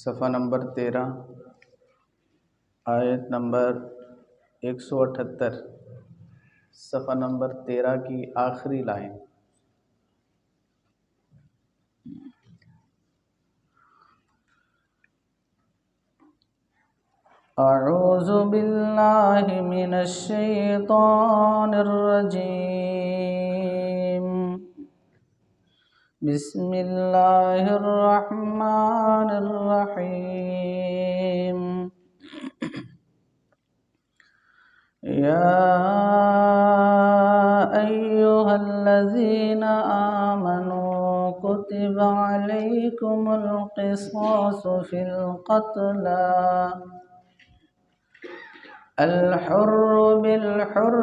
صفحہ نمبر 13 آیت نمبر 178، صفحہ نمبر 13 کی آخری لائن۔ اعوذ باللہ من الشیطان الرجیم، بسم اللہ الرحمن الرحیم۔ یا ایہا الذین آمنوا کتب علیکم القصاص فی القتلی، الحر بالحر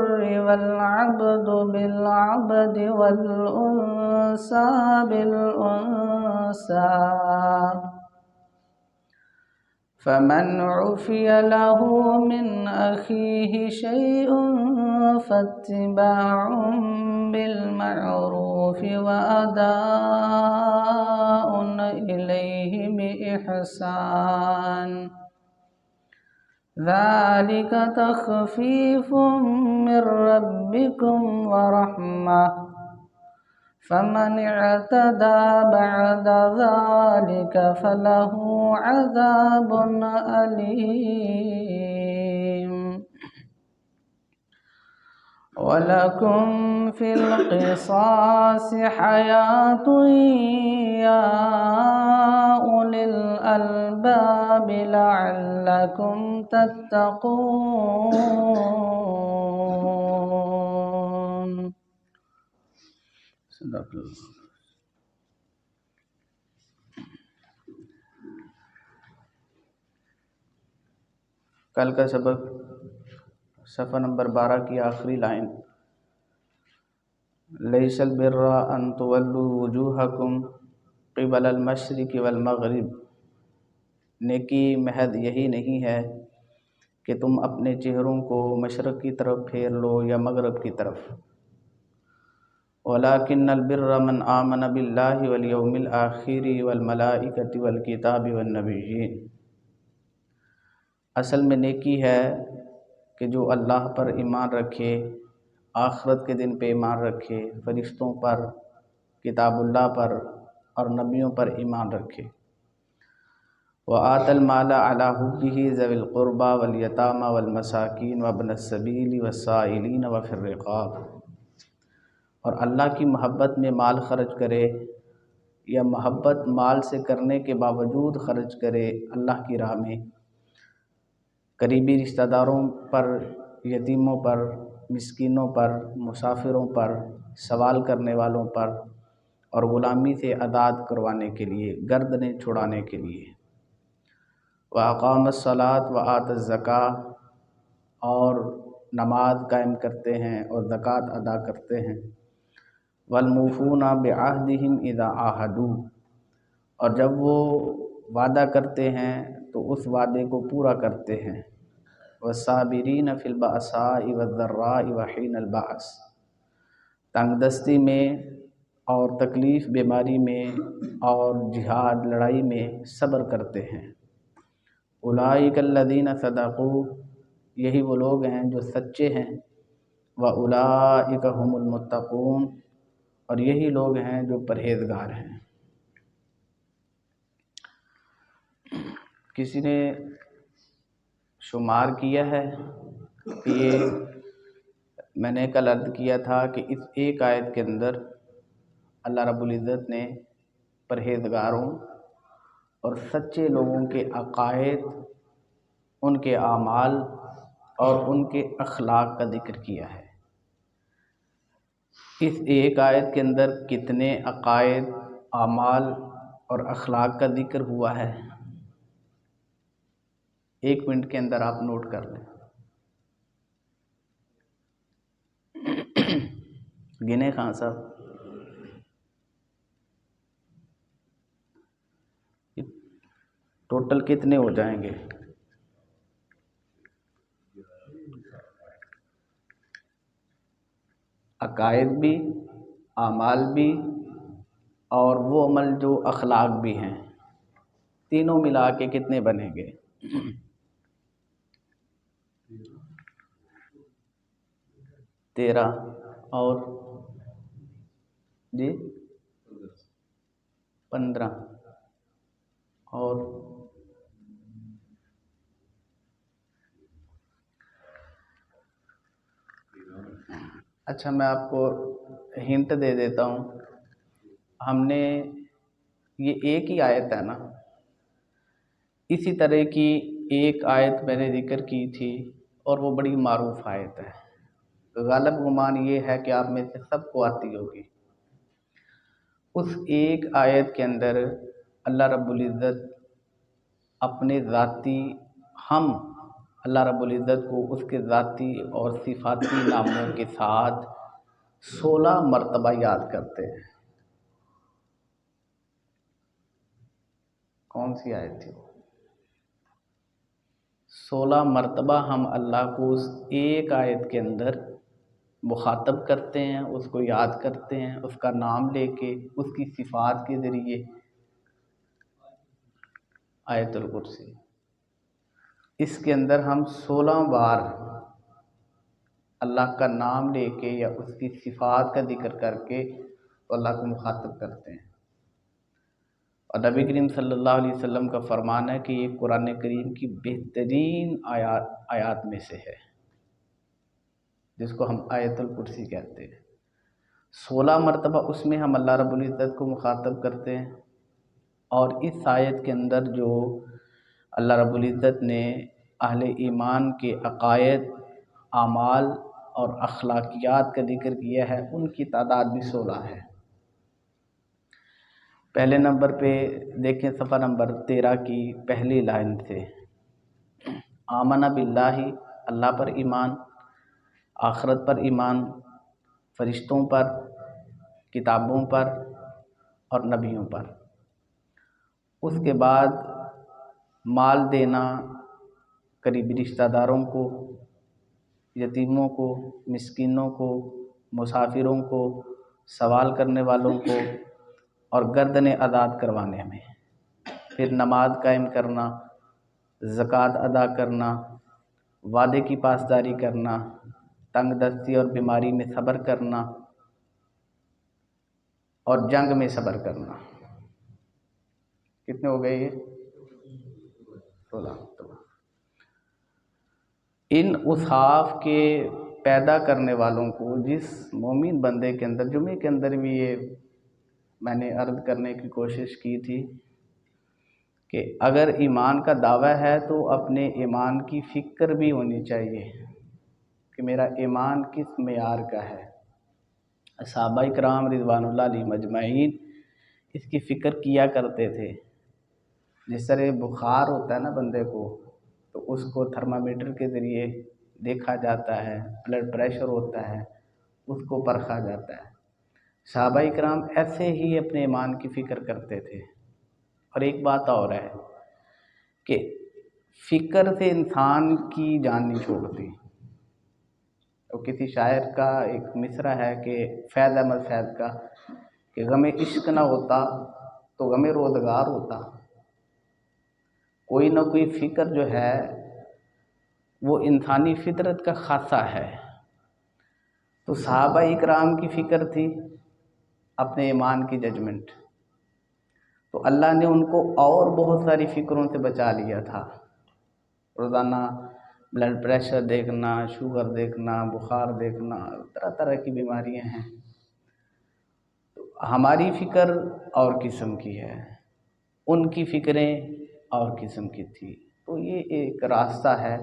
والعبد بالعبد والأنثى بالأنثى، فمن عفي له من أخيه شيء فاتباع بالمعروف وأداء إليه بإحسان، ذلك تخفيف من ربكم ورحمة، فمن اعتدى بعد ذلك فله عذاب أليم۔ وَلَكُمْ فِي الْقِصَاصِ حَيَاةٌ يَا أُولِي الْأَلْبَابِ لَعَلَّكُمْ تَتَّقُونَ۔ صدق اللہ۔ کل کا سبق صفحہ نمبر 12 کی آخری لائن، لیس البر ان تولوا وجوہکم قبل المشرق والمغرب، نیکی محض یہی نہیں ہے کہ تم اپنے چہروں کو مشرق کی طرف پھیر لو یا مغرب کی طرف، ولیکن البر من آمن باللہ والیوم الآخر والملائکۃ والکتاب والنبیین، اصل میں نیکی ہے کہ جو اللہ پر ایمان رکھے، آخرت کے دن پہ ایمان رکھے، فرشتوں پر، کتاب اللہ پر اور نبیوں پر ایمان رکھے۔ وَآتَى الْمَالَ عَلَى حُبِّهِ ذَوِي الْقُرْبَى وَالْيَتَامَى وَالْمَسَاكِينِ وَابْنَ السَّبِيلِ وَالسَّائِلِينَ وَفِي الرِّقَابِ، اور اللہ کی محبت میں مال خرچ کرے یا محبت مال سے کرنے کے باوجود خرچ کرے اللہ کی راہ میں، قریبی رشتہ داروں پر، یتیموں پر، مسکینوں پر، مسافروں پر، سوال کرنے والوں پر اور غلامی سے آزاد کروانے کے لیے، گردنیں چھڑانے کے لیے۔ وَأَقَامَ الصَّلَاةَ وَآتَى الزَّكَاةَ، اور نماز قائم کرتے ہیں اور زکوٰۃ ادا کرتے ہیں۔ وَالْمُوفُونَ بِعَهْدِهِمْ إِذَا عَاهَدُوا، اور جب وہ وعدہ کرتے ہیں تو اس وعدے کو پورا کرتے ہیں۔ وَالصَّابِرِينَ فِي الْبَأْسَاءِ وَالضَّرَّاءِ وَحِينَ الْبَأْسِ، تنگ دستی میں اور تکلیف بیماری میں اور جہاد لڑائی میں صبر کرتے ہیں۔ اولئک الذین صدقوا، یہی وہ لوگ ہیں جو سچے ہیں۔ وَأُولَئِکَ هُمُ الْمُتَّقُونَ، اور یہی لوگ ہیں جو پرہیزگار ہیں۔ کسی نے شمار کیا ہے کہ یہ میں نے کل عرض کیا تھا کہ اس ایک آیت کے اندر اللہ رب العزت نے پرہیزگاروں اور سچے لوگوں کے عقائد، ان کے اعمال اور ان کے اخلاق کا ذکر کیا ہے۔ اس ایک آیت کے اندر کتنے عقائد، اعمال اور اخلاق کا ذکر ہوا ہے؟ 1 منٹ کے اندر آپ نوٹ کر لیں۔ گنے خان صاحب، ٹوٹل کتنے ہو جائیں گے؟ عقائد بھی، اعمال بھی اور وہ عمل جو اخلاق بھی ہیں۔ تینوں ملا کے کتنے بنیں گے؟ 13 اور جی 15 اور اچھا میں آپ کو ہنٹ دے دیتا ہوں. ہم نے یہ ایک ہی آیت ہے نا، اسی طرح کی ایک آیت میں نے ذکر کی تھی اور وہ بڑی معروف آیت ہے. غالب گمان یہ ہے کہ آپ میں سے سب کو آتی ہوگی. اس ایک آیت کے اندر اللہ رب العزت اپنے ذاتی، ہم اللہ رب العزت کو اس کے ذاتی اور صفاتی ناموں کے ساتھ 16 مرتبہ یاد کرتے ہیں. کون سی آیت تھی وہ؟ 16 مرتبہ ہم اللہ کو اس ایک آیت کے اندر مخاطب کرتے ہیں، اس کو یاد کرتے ہیں، اس کا نام لے کے، اس کی صفات کے ذریعے. آیت الکرسی، اس کے اندر ہم 16 بار اللہ کا نام لے کے یا اس کی صفات کا ذکر کر کے تو اللہ کو مخاطب کرتے ہیں. اور نبی کریم صلی اللہ علیہ وسلم کا فرمان ہے کہ یہ قرآن کریم کی بہترین آیات میں سے ہے، جس کو ہم آیت الکرسی کہتے ہیں. 16 مرتبہ اس میں ہم اللہ رب العزت کو مخاطب کرتے ہیں. اور اس آیت کے اندر جو اللہ رب العزت نے اہل ایمان کے عقائد، اعمال اور اخلاقیات کا ذکر کیا ہے، ان کی تعداد بھی 16 ہے. پہلے نمبر پہ دیکھیں صفحہ نمبر 13 کی پہلی لائن سے، آمنا باللہ، اللہ پر ایمان، آخرت پر ایمان، فرشتوں پر، کتابوں پر اور نبیوں پر. اس کے بعد مال دینا قریبی رشتہ داروں کو، یتیموں کو، مسکینوں کو، مسافروں کو، سوال کرنے والوں کو اور گردنیں آزاد کروانے میں. پھر نماز قائم کرنا، زکوٰۃ ادا کرنا، وعدے کی پاسداری کرنا، تنگ دستی اور بیماری میں صبر کرنا اور جنگ میں صبر کرنا. کتنے ہو گئے یہ؟ 16. ان اصحاف کے پیدا کرنے والوں کو، جس مومن بندے کے اندر، جمعے کے اندر بھی یہ میں نے عرض کرنے کی کوشش کی تھی کہ اگر ایمان کا دعویٰ ہے تو اپنے ایمان کی فکر بھی ہونی چاہیے کہ میرا ایمان کس معیار کا ہے. صحابہ کرام رضوان اللہ علیہم اجمعین اس کی فکر کیا کرتے تھے. جس طرح بخار ہوتا ہے نا بندے کو، تو اس کو تھرمامیٹر کے ذریعے دیکھا جاتا ہے، بلڈ پریشر ہوتا ہے، اس کو پرکھا جاتا ہے. صحابہ کرام ایسے ہی اپنے ایمان کی فکر کرتے تھے. اور ایک بات اور ہے کہ فکر سے انسان کی جان نہیں چھوڑتی. اور کسی شاعر کا ایک مصرع ہے کہ فیض احمد فیض کا، کہ غم عشق نہ ہوتا تو غم روزگار ہوتا. کوئی نہ کوئی فکر جو ہے وہ انسانی فطرت کا خاصہ ہے. تو صحابہ اکرام کی فکر تھی اپنے ایمان کی ججمنٹ، تو اللہ نے ان کو اور بہت ساری فکروں سے بچا لیا تھا. روزانہ بلڈ پریشر دیکھنا، شوگر دیکھنا، بخار دیکھنا، طرح طرح کی بیماریاں ہیں. ہماری فکر اور قسم کی ہے، ان کی فکریں اور قسم کی تھی. تو یہ ایک راستہ ہے،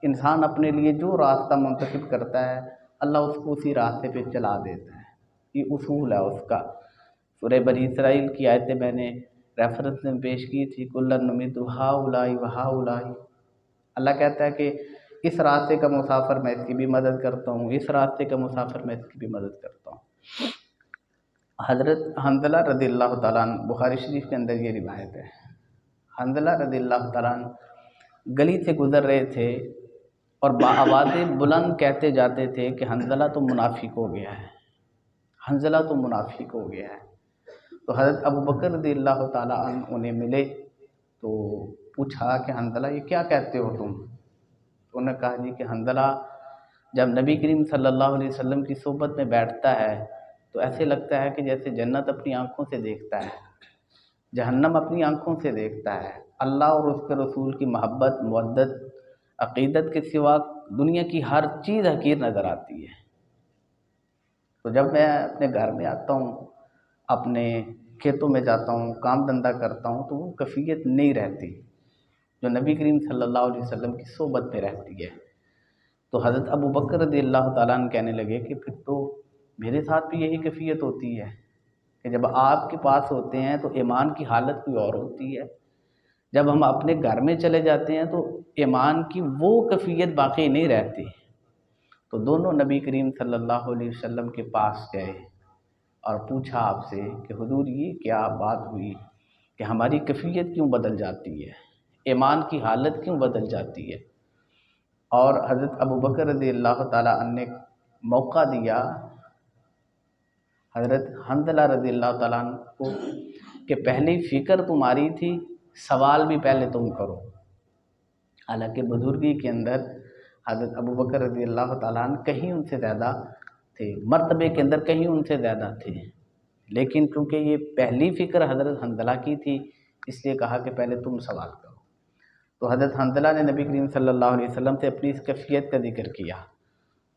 انسان اپنے لیے جو راستہ منتخب کرتا ہے اللہ اس کو اسی راستے پہ چلا دیتا ہے. یہ اصول ہے اس کا. سورہ بنی اسرائیل کی آیتیں میں نے ریفرنس میں پیش کی تھی، کُلًا نُمِدُّ ہؤلاء وہؤلاء. اللہ کہتا ہے کہ اس راستے کا مسافر میں اس کی بھی مدد کرتا ہوں، اس راستے کا مسافر میں اس کی بھی مدد کرتا ہوں. حضرت حنظلہ رضی اللہ تعالیٰ عنہ، بخاری شریف کے اندر یہ روایت ہے، حنظلہ رضی اللہ تعالیٰ عنہ گلی سے گزر رہے تھے اور بآواز بلند کہتے جاتے تھے کہ حنظلہ تو منافق ہو گیا ہے، حنظلہ تو منافق ہو گیا ہے. تو حضرت ابوبکر رضی اللہ تعالیٰ عنہ انہیں ملے تو پوچھا کہ حنظلہ یہ کیا کہتے ہو تم؟ تو انہوں نے کہا جی کہ حنظلہ جب نبی کریم صلی اللہ علیہ وسلم کی صحبت میں بیٹھتا ہے تو ایسے لگتا ہے کہ جیسے جنت اپنی آنکھوں سے دیکھتا ہے، جہنم اپنی آنکھوں سے دیکھتا ہے، اللہ اور اس کے رسول کی محبت، مودت، عقیدت کے سوا دنیا کی ہر چیز حقیر نظر آتی ہے۔ تو جب میں اپنے گھر میں آتا ہوں، اپنے کھیتوں میں جاتا ہوں، کام دھندہ کرتا ہوں، تو وہ کیفیت نہیں رہتی جو نبی کریم صلی اللہ علیہ وسلم کی صحبت میں رہتی ہے۔ تو حضرت ابو بکر رضی اللہ تعالیٰ عنہ کہنے لگے کہ پھر تو میرے ساتھ بھی یہی کیفیت ہوتی ہے کہ جب آپ کے پاس ہوتے ہیں تو ایمان کی حالت کوئی اور ہوتی ہے، جب ہم اپنے گھر میں چلے جاتے ہیں تو ایمان کی وہ کیفیت باقی نہیں رہتی۔ تو دونوں نبی کریم صلی اللہ علیہ وسلم کے پاس گئے اور پوچھا آپ سے کہ حضور یہ کیا بات ہوئی کہ ہماری کیفیت کیوں بدل جاتی ہے، ایمان کی حالت کیوں بدل جاتی ہے؟ اور حضرت ابو بکر رضی اللہ تعالیٰ عنہ نے موقع دیا حضرت حنظلہ رضی اللہ تعالیٰ عنہ کو کہ پہلی فکر تمہاری تھی، سوال بھی پہلے تم کرو۔ حالانکہ بزرگی کے اندر حضرت ابو بکر رضی اللہ تعالیٰ عنہ کہیں ان سے زیادہ تھے، مرتبے کے اندر کہیں ان سے زیادہ تھے، لیکن کیونکہ یہ پہلی فکر حضرت حنظلہ کی تھی اس لیے کہا کہ پہلے تم سوال کرو۔ تو حضرت حنظلہ نے نبی کریم صلی اللہ علیہ وسلم سے اپنی اس کیفیت کا ذکر کیا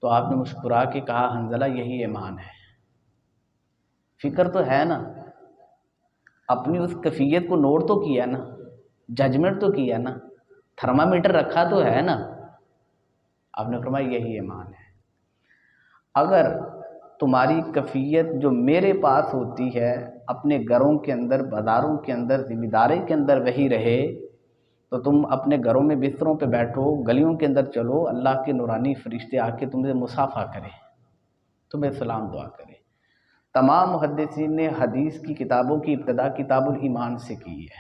تو آپ نے مسکرا کے کہا حنظلہ یہی ایمان ہے۔ فکر تو ہے نا، اپنی اس کیفیت کو نوٹ تو کیا نا، ججمنٹ تو کیا نا، تھرمامیٹر رکھا تو ہے نا۔ آپ نے فرمایا یہی ایمان ہے۔ اگر تمہاری کیفیت جو میرے پاس ہوتی ہے اپنے گھروں کے اندر، بازاروں کے اندر، ذمہ داری کے اندر وہی رہے تو تم اپنے گھروں میں بستروں پہ بیٹھو، گلیوں کے اندر چلو، اللہ کے نورانی فرشتے آ کے تم سے مصافحہ کریں، تمہیں سلام دعا کریں۔ تمام محدثین نے حدیث کی کتابوں کی ابتدا کتاب الایمان سے کی ہے۔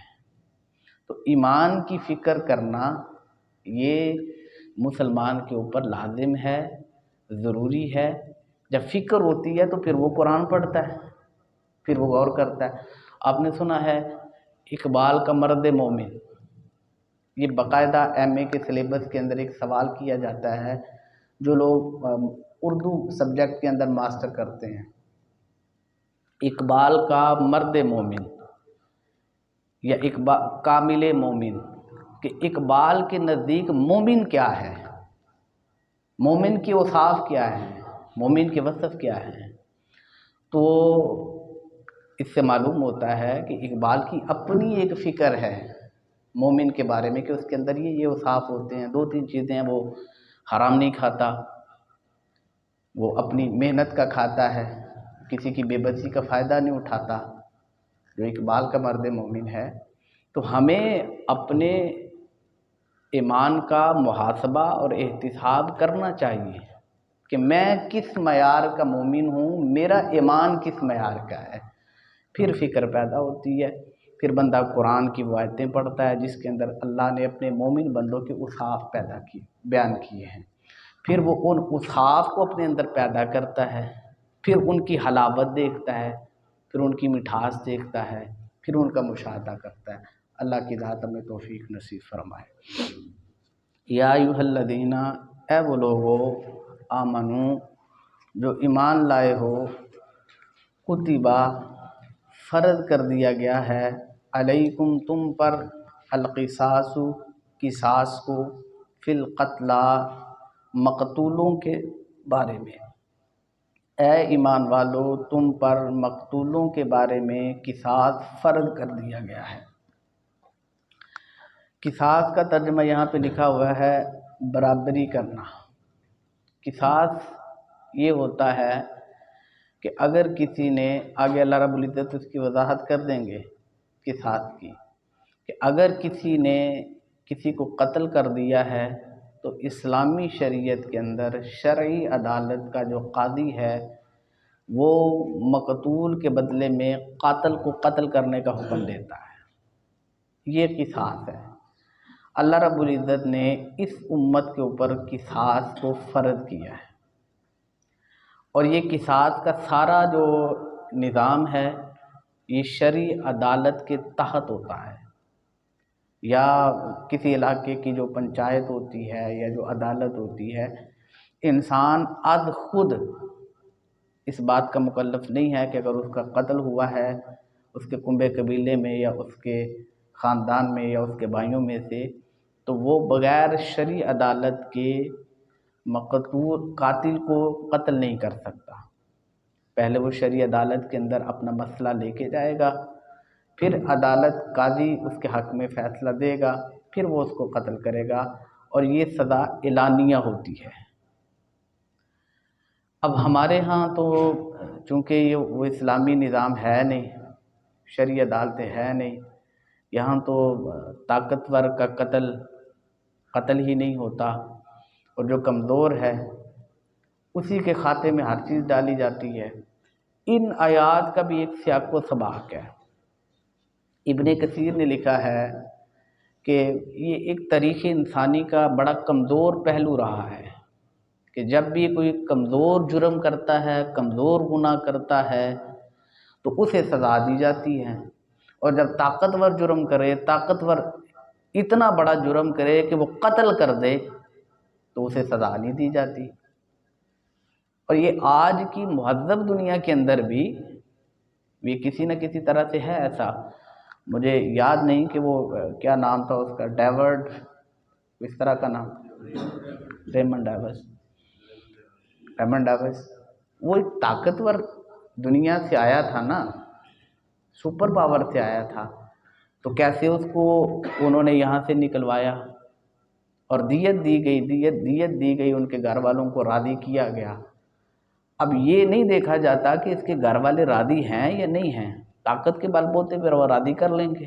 تو ایمان کی فکر کرنا یہ مسلمان کے اوپر لازم ہے، ضروری ہے۔ جب فکر ہوتی ہے تو پھر وہ قرآن پڑھتا ہے، پھر وہ غور کرتا ہے۔ آپ نے سنا ہے اقبال کا مرد مومن، یہ باقاعدہ ایم اے کے سلیبس کے اندر ایک سوال کیا جاتا ہے جو لوگ اردو سبجیکٹ کے اندر ماسٹر کرتے ہیں۔ اقبال کا مرد مومن یا کامل مومن، کہ اقبال کے نزدیک مومن کیا ہے، مومن کی اوصاف کیا ہے، مومن کے وصف کیا ہیں؟ تو اس سے معلوم ہوتا ہے کہ اقبال کی اپنی ایک فکر ہے مومن کے بارے میں کہ اس کے اندر یہ اوصاف ہوتے ہیں، 2-3 چیزیں ہیں، وہ حرام نہیں کھاتا، وہ اپنی محنت کا کھاتا ہے، کسی کی بے بسی کا فائدہ نہیں اٹھاتا، جو اقبال کا مرد مومن ہے۔ تو ہمیں اپنے ایمان کا محاسبہ اور احتساب کرنا چاہیے کہ میں کس معیار کا مومن ہوں، میرا ایمان کس معیار کا ہے۔ پھر فکر پیدا ہوتی ہے، پھر بندہ قرآن کی وہ آیتیں پڑھتا ہے جس کے اندر اللہ نے اپنے مومن بندوں کے اوصاف بیان کیے ہیں، پھر وہ ان اوصاف کو اپنے اندر پیدا کرتا ہے، پھر ان کی حلاوت دیکھتا ہے، پھر ان کی مٹھاس دیکھتا ہے، پھر ان کا مشاہدہ کرتا ہے۔ اللہ کی ذات ہمیں توفیق نصیب فرمائے۔ یا ایھا الذین، اے وہ لوگو، آمنو، جو ایمان لائے ہو، کتبہ، فرض کر دیا گیا ہے، علیکم، تم پر، القصاص، قصاص کو، فی القتلی، مقتولوں کے بارے میں۔ اے ایمان والو، تم پر مقتولوں کے بارے میں قصاص فرض کر دیا گیا ہے۔ قصاص کا ترجمہ یہاں پہ لکھا ہوا ہے برابری کرنا۔ قصاص یہ ہوتا ہے کہ اگر کسی نے، آگے اللہ رب العزت اس کی وضاحت کر دیں گے قصاص کی، کہ اگر کسی نے کسی کو قتل کر دیا ہے تو اسلامی شریعت کے اندر شرعی عدالت کا جو قاضی ہے وہ مقتول کے بدلے میں قاتل کو قتل کرنے کا حکم دیتا ہے۔ یہ قصاص ہے۔ اللہ رب العزت نے اس امت کے اوپر قصاص کو فرض کیا ہے، اور یہ قصاص کا سارا جو نظام ہے یہ شرعی عدالت کے تحت ہوتا ہے۔ یا کسی علاقے کی جو پنچایت ہوتی ہے یا جو عدالت ہوتی ہے، انسان از خود اس بات کا مکلف نہیں ہے کہ اگر اس کا قتل ہوا ہے اس کے کنبے قبیلے میں یا اس کے خاندان میں یا اس کے بھائیوں میں سے، تو وہ بغیر شرعی عدالت کے مقتول قاتل کو قتل نہیں کر سکتا۔ پہلے وہ شرعی عدالت کے اندر اپنا مسئلہ لے کے جائے گا، پھر عدالت قاضی اس کے حق میں فیصلہ دے گا، پھر وہ اس کو قتل کرے گا، اور یہ سزا اعلانیہ ہوتی ہے۔ اب ہمارے ہاں تو چونکہ یہ وہ اسلامی نظام ہے نہیں، شرعی عدالتیں ہے نہیں، یہاں تو طاقتور کا قتل ہی نہیں ہوتا، اور جو کمزور ہے اسی کے کھاتے میں ہر چیز ڈالی جاتی ہے۔ ان آیات کا بھی ایک سیاق و سباق ہے۔ ابن کثیر نے لکھا ہے کہ یہ ایک تاریخ انسانی کا بڑا کمزور پہلو رہا ہے کہ جب بھی کوئی کمزور جرم کرتا ہے، کمزور گناہ کرتا ہے، تو اسے سزا دی جاتی ہے، اور جب طاقتور جرم کرے، طاقتور اتنا بڑا جرم کرے کہ وہ قتل کر دے، تو اسے سزا نہیں دی جاتی۔ اور یہ آج کی مہذب دنیا کے اندر بھی یہ کسی نہ کسی طرح سے ہے ایسا۔ مجھے یاد نہیں کہ وہ کیا نام تھا اس کا، ڈیورڈ، اس طرح کا نام، ریمنڈ ڈیوس، وہ ایک طاقتور دنیا سے آیا تھا نا، سپر پاور سے آیا تھا، تو کیسے اس کو انہوں نے یہاں سے نکلوایا اور دیت دی گئی، ان کے گھر والوں کو راضی کیا گیا۔ اب یہ نہیں دیکھا جاتا کہ اس کے گھر والے راضی ہیں یا نہیں ہیں، طاقت کے بل بوتے پہ وہ راضی کر لیں گے،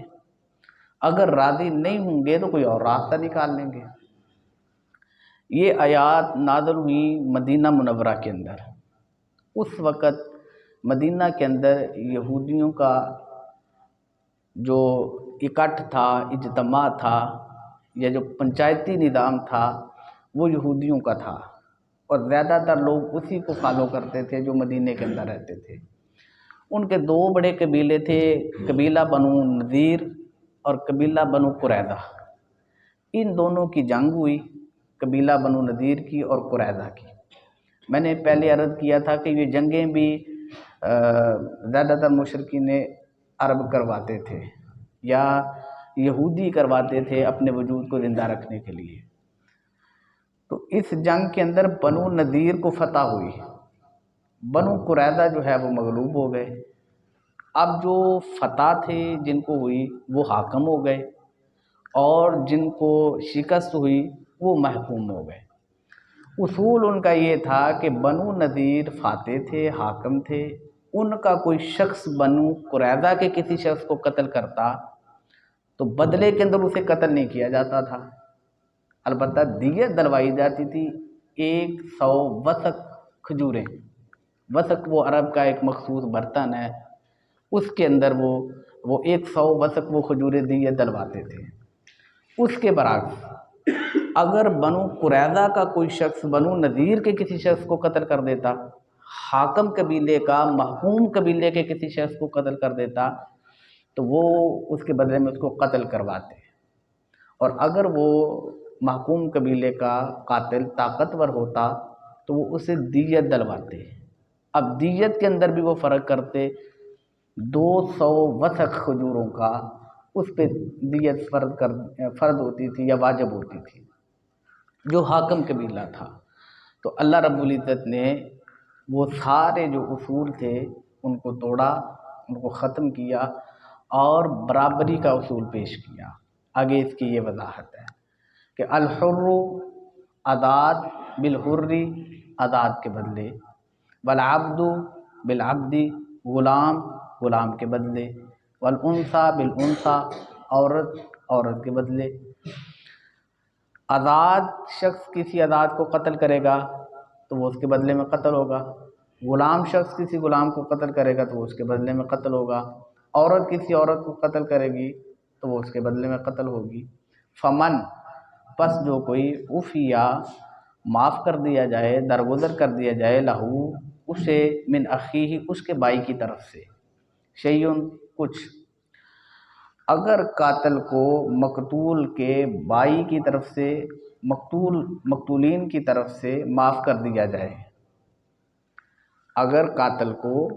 اگر راضی نہیں ہوں گے تو کوئی اور راستہ نکال لیں گے۔ یہ آیات نازل ہوئی مدینہ منورہ کے اندر۔ اس وقت مدینہ کے اندر یہودیوں کا جو اکٹھ تھا، اجتماع تھا، یا جو پنچایتی نظام تھا، وہ یہودیوں کا تھا، اور زیادہ تر لوگ اسی کو فالو کرتے تھے جو مدینہ کے اندر رہتے تھے۔ ان کے دو بڑے قبیلے تھے، قبیلہ بنو نذیر اور قبیلہ بنو قریظہ۔ ان دونوں کی جنگ ہوئی، قبیلہ بنو نذیر کی اور قریظہ کی۔ میں نے پہلے عرض کیا تھا کہ یہ جنگیں بھی زیادہ تر مشرکین عرب کرواتے تھے یا یہودی کرواتے تھے اپنے وجود کو زندہ رکھنے کے لیے۔ تو اس جنگ کے اندر بنو نذیر کو فتح ہوئی، بنو قریظہ جو ہے وہ مغلوب ہو گئے۔ اب جو فتح تھے جن کو ہوئی وہ حاکم ہو گئے، اور جن کو شکست ہوئی وہ محکوم ہو گئے۔ اصول ان کا یہ تھا کہ بنو نذیر فاتح تھے، حاکم تھے، ان کا کوئی شخص بنو قریظہ کے کسی شخص کو قتل کرتا تو بدلے کے اندر اسے قتل نہیں کیا جاتا تھا، البتہ دیت دلوائی جاتی تھی 100 وسق کھجوریں۔ وسق وہ عرب کا ایک مخصوص برتن ہے، اس کے اندر وہ 100 وسق وہ کھجوریں دیت دلواتے تھے۔ اس کے برعکس اگر بنو قریظہ کا کوئی شخص بنو نذیر کے کسی شخص کو قتل کر دیتا، حاکم قبیلے کا محکوم قبیلے کے کسی شخص کو قتل کر دیتا، تو وہ اس کے بدلے میں اس کو قتل کرواتے، اور اگر وہ محکوم قبیلے کا قاتل طاقتور ہوتا تو وہ اسے دیت دلواتے۔ اب دیت کے اندر بھی وہ فرق کرتے، 200 وسق کھجوروں کا اس پہ دیت فرض ہوتی تھی یا واجب ہوتی تھی جو حاکم قبیلہ تھا۔ تو اللہ رب العزت نے وہ سارے جو اصول تھے ان کو توڑا، ان کو ختم کیا، اور برابری کا اصول پیش کیا۔ آگے اس کی یہ وضاحت ہے کہ الحر آزاد بالحری، آزاد کے بدلے، والعبد بالعبد، غلام غلام کے بدلے، والانثى بالانثى، عورت کے بدلے۔ آزاد شخص کسی آزاد کو قتل کرے گا تو وہ اس کے بدلے میں قتل ہوگا، غلام شخص کسی غلام کو قتل کرے گا تو وہ اس کے بدلے میں قتل ہوگا، عورت کسی عورت کو قتل کرے گی تو وہ اس کے بدلے میں قتل ہوگی۔ فمن، پس جو کوئی، عفیا، معاف کر دیا جائے، درگزر کر دیا جائے، لہو، اسے، من اخیہ، اس کے بھائی کی طرف سے، شیئن، کچھ، اگر قاتل کو مقتول کے بائی کی طرف سے مقتولین کی طرف سے معاف کر دیا جائے، اگر قاتل کو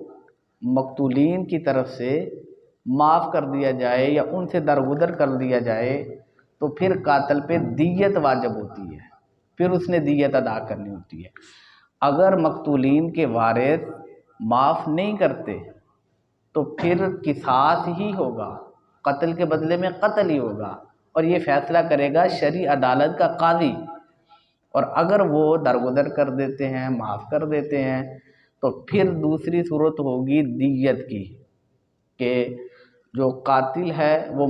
مقتولین کی طرف سے معاف کر دیا جائے یا ان سے درگزر کر دیا جائے تو پھر قاتل پہ دیت واجب ہوتی ہے، پھر اس نے دیت ادا کرنی ہوتی ہے۔ اگر مقتولین کے وارث معاف نہیں کرتے تو پھر قصاص ہی ہوگا، قتل کے بدلے میں قتل ہی ہوگا، اور یہ فیصلہ کرے گا شرعی عدالت کا قاضی۔ اور اگر وہ درگزر کر دیتے ہیں، معاف کر دیتے ہیں، تو پھر دوسری صورت ہوگی دیت کی، کہ جو قاتل ہے وہ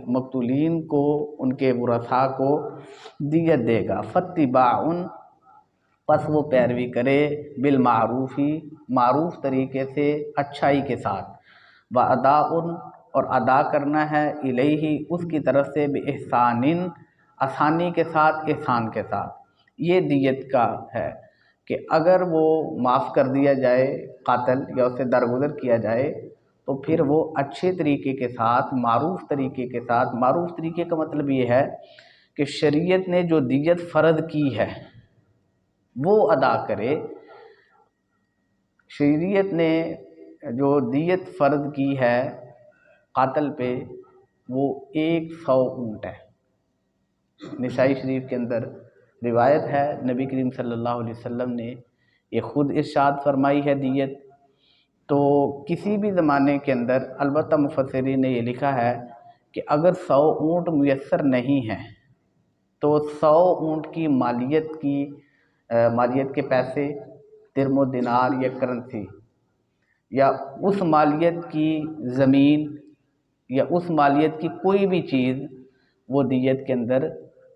مقتولین کو، ان کے ورثاء کو دیت دے گا۔ فاتباع، پس وہ پیروی کرے، بالمعروفی، معروف طریقے سے، اچھائی کے ساتھ، واداء، اور ادا کرنا ہے، الیہ، اس کی طرف سے، باحسان، آسانی کے ساتھ، احسان کے ساتھ۔ یہ دیت کا ہے کہ اگر وہ معاف کر دیا جائے قاتل یا اسے درگزر کیا جائے تو پھر وہ اچھے طریقے کے ساتھ، معروف طریقے کے ساتھ، معروف طریقے کا مطلب یہ ہے کہ شریعت نے جو دیت فرض کی ہے وہ ادا کرے۔ شریعت نے جو دیت فرض کی ہے قاتل پہ وہ 100 اونٹ ہے۔ نسائی شریف کے اندر روایت ہے، نبی کریم صلی اللہ علیہ وسلم نے یہ خود ارشاد فرمائی ہے دیت۔ تو کسی بھی زمانے کے اندر، البتہ مفسرین نے یہ لکھا ہے کہ اگر 100 اونٹ میسر نہیں ہیں تو 100 اونٹ کی مالیت کے پیسے، درم و دینار یا کرنسی، یا اس مالیت کی زمین، یا اس مالیت کی کوئی بھی چیز، وہ دیت کے اندر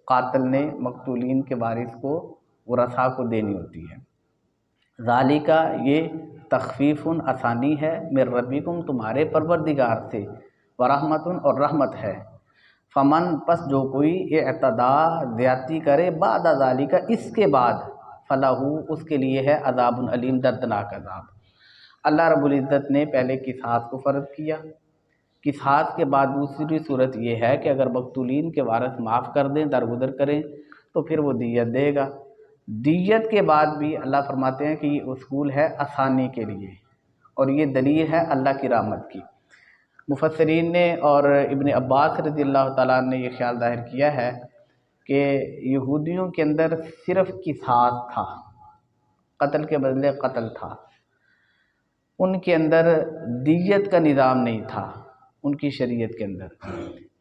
قاتل نے مقتولین کے وارث کو، ورثاء کو دینی ہوتی ہے۔ ذالک، یہ تخفیف، آسانی ہے، من ربکم، تمہارے پروردگار سے، ورحمت، اور رحمت ہے۔ فمن، پس جو کوئی، اعتدا، زیادتی کرے، بعد ذالک، اس کے بعد، فلہ، اس کے لیے ہے عذاب علیم، دردناک عذاب۔ اللہ رب العزت نے پہلے قصاص کو فرض کیا، قصاص کے بعد دوسری صورت یہ ہے کہ اگر مقتولین کے وارث معاف کر دیں، درگزر کریں، تو پھر وہ دیت دے گا۔ دیت کے بعد بھی اللہ فرماتے ہیں کہ یہ اصول ہے آسانی کے لیے، اور یہ دلیل ہے اللہ کی رحمت کی۔ مفسرین نے اور ابن عباس رضی اللہ تعالیٰ عنہ نے یہ خیال ظاہر کیا ہے کہ یہودیوں کے اندر صرف قصاص تھا، قتل کے بدلے قتل تھا، ان کے اندر دیت کا نظام نہیں تھا، ان کی شریعت کے اندر۔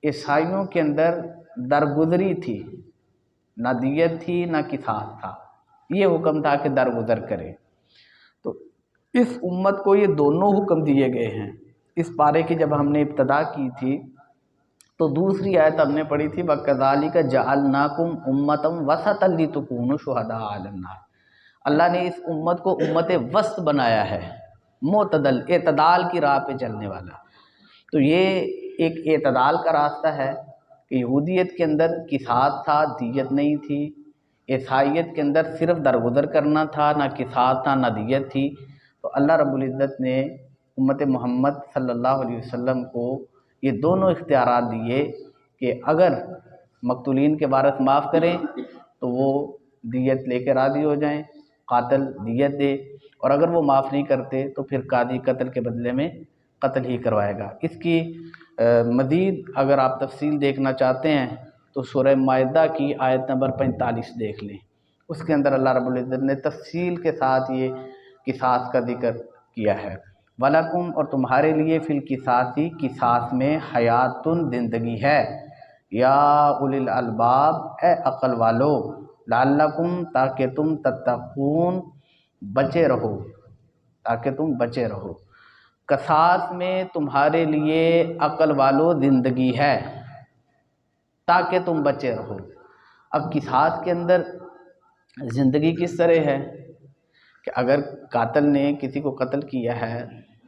عیسائیوں کے اندر درگزری تھی، نہ دیت تھی نہ قصاص تھا، یہ حکم تھا کہ درگزر کرے۔ تو اس امت کو یہ دونوں حکم دیے گئے ہیں۔ اس پارے کی جب ہم نے ابتدا کی تھی تو دوسری آیت ہم نے پڑھی تھی، وَكَذَلِكَ جَعَلْنَاكُمْ أُمَّةً وَسَطًا لِتُكُونُوا شُهَدَاءَ عَلَى النَّاسِ۔ اللہ نے اس امت کو امت وسط بنایا ہے، معتدل، اعتدال کی راہ پہ چلنے والا۔ تو یہ ایک اعتدال کا راستہ ہے کہ یہودیت کے اندر قصاص تھا، دیت نہیں تھی، عیسائیت کے اندر صرف درگزر کرنا تھا، نہ قصاص تھا نہ دیت تھی۔ تو اللہ رب العزت نے امت محمد صلی اللہ علیہ وسلم کو یہ دونوں اختیارات دیے کہ اگر مقتولین کے وارث معاف کریں تو وہ دیت لے کے راضی ہو جائیں، قاتل دیت دے، اور اگر وہ معاف نہیں کرتے تو پھر قاضی قتل کے بدلے میں قتل ہی کروائے گا۔ اس کی مزید اگر آپ تفصیل دیکھنا چاہتے ہیں تو سورہ مائدہ کی آیت نمبر 45 دیکھ لیں، اس کے اندر اللہ رب العزت نے تفصیل کے ساتھ یہ قصاص کا ذکر کیا ہے۔ وَلَكُمْ، اور تمہارے لیے، فی القصاص، قصاص میں، حیاتٌ، زندگی ہے، یا اولی الالباب، اے عقل والو، لعلکم، تاکہ تم، تتقون، بچے رہو، تاکہ تم بچے رہو۔ قصاص میں تمہارے لیے، عقل والو، زندگی ہے تاکہ تم بچے رہو۔ اب قصاص کے اندر زندگی کس طرح ہے کہ اگر قاتل نے کسی کو قتل کیا ہے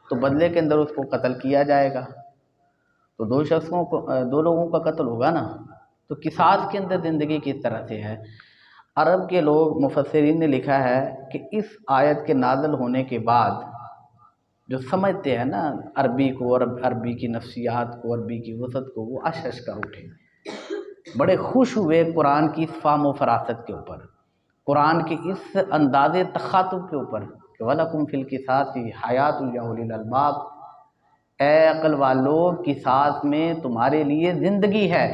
تو بدلے کے اندر اس کو قتل کیا جائے گا، تو دو لوگوں کا قتل ہوگا نا۔ تو قصاص کے اندر زندگی کس طرح سے ہے؟ عرب کے لوگ، مفسرین نے لکھا ہے کہ اس آیت کے نازل ہونے کے بعد جو سمجھتے ہیں نا عربی کو اور عربی کی نفسیات کو، عربی کی وسعت کو، وہ اش اش کر اٹھے، بڑے خوش ہوئے قرآن کی اس فہم و فراست کے اوپر، قرآن کے اس انداز تخاطب کے اوپر کہ وَلَكُمْ فِي الْقِصَاصِ حَيَاةٌ يَا أُولِي الْأَلْبَابِ، اے عقل والو قصاص میں تمہارے لیے زندگی ہے۔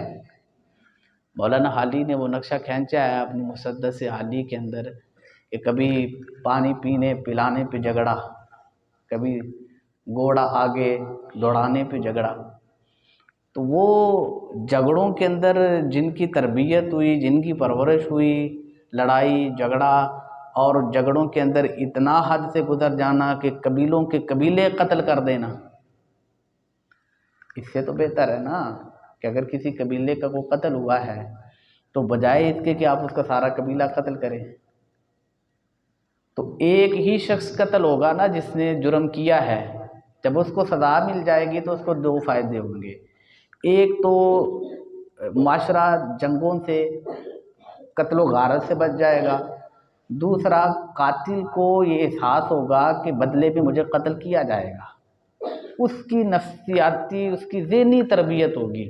مولانا حالی نے وہ نقشہ کھینچا ہے اپنی مسدس عالی کے اندر کہ کبھی پانی پینے پلانے پہ جھگڑا، کبھی گھوڑا آگے دوڑانے پہ جھگڑا۔ تو وہ جھگڑوں کے اندر جن کی تربیت ہوئی، جن کی پرورش ہوئی، لڑائی جھگڑا، اور جھگڑوں کے اندر اتنا حد سے گزر جانا کہ قبیلوں کے قبیلے قتل کر دینا، اس سے تو بہتر ہے نا کہ اگر کسی قبیلے کا کوئی قتل ہوا ہے تو بجائے اس کے کہ آپ اس کا سارا قبیلہ قتل کریں، تو ایک ہی شخص قتل ہوگا نا جس نے جرم کیا ہے، جب اس کو سزا مل جائے گی تو اس کو دو فائدے ہوں گے، ایک تو معاشرہ جنگوں سے، قتل و غارت سے بچ جائے گا، دوسرا قاتل کو یہ احساس ہوگا کہ بدلے پہ مجھے قتل کیا جائے گا، اس کی نفسیاتی، اس کی ذہنی تربیت ہوگی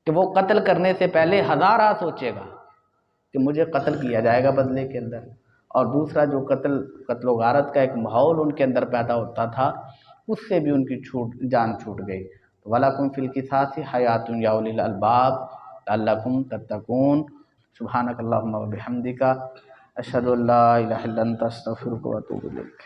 کہ وہ قتل کرنے سے پہلے ہزارہ سوچے گا کہ مجھے قتل کیا جائے گا بدلے کے اندر۔ اور دوسرا جو قتل و غارت کا ایک ماحول ان کے اندر پیدا ہوتا تھا، اس سے بھی ان کی جان چھوٹ گئی۔ وَلَكُمْ فِي الْقِصَاصِ حَيَاةٌ يَا أُولِي الْأَلْبَابِ لَعَلَّكُمْ تَتَّقُونَ۔ سبحانك اللهم وبحمدك أشهد أن لا إله إلا أنت أستغفرك وأتوب إليك۔